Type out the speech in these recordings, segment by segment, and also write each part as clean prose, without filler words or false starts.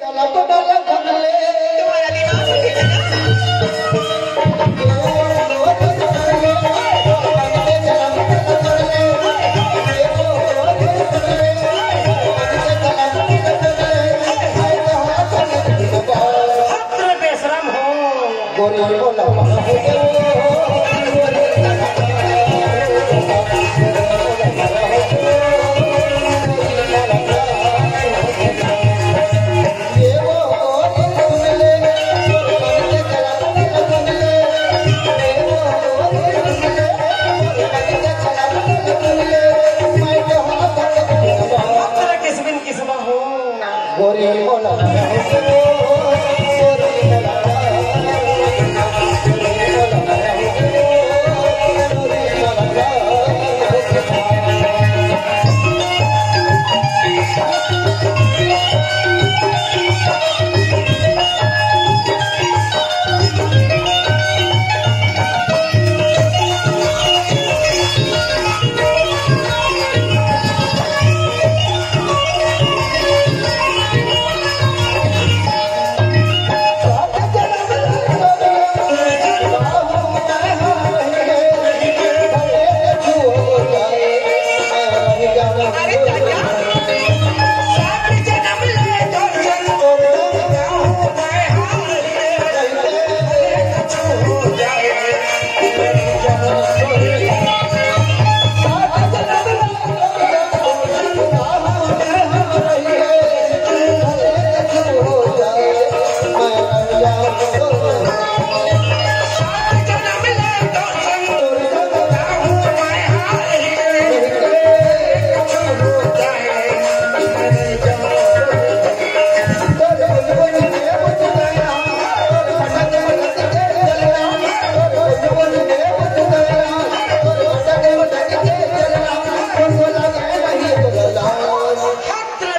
तुम्हारा दिमाग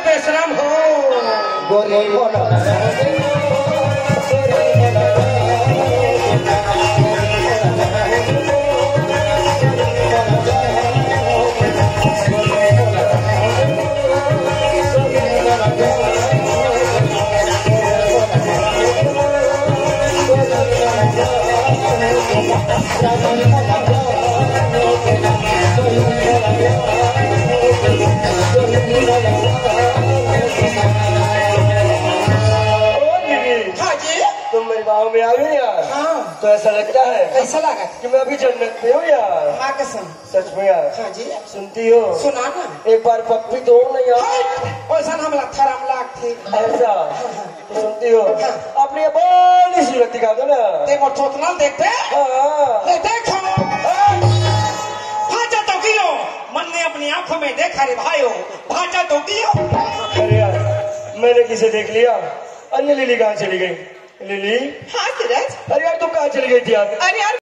बेशरम हो में आ गई यार। हाँ। तो ऐसा लगता है कैसा लगा कि मैं अभी जन्नत में हूँ यार। माँ कसम सच में यार। हाँ जी सुनती हो सुना ना एक बार पप्पी दो ना यार। वैसा हम थरम लाग थे ऐसा तो सुनती हो अपनी बड़ी सूरत दिखा दो ना। देखो चोतना देखते ले देखो भाजा तो कियो मन ने अपनी आंखों में देखा रे भाइयों भाजा तो कियो। अरे यार मैंने किसे देख लिया। अरे लिली कहाँ चली गई लिली? हाँ सूरज अरे यार तुम कहाँ चली गई थी यार? अरे यार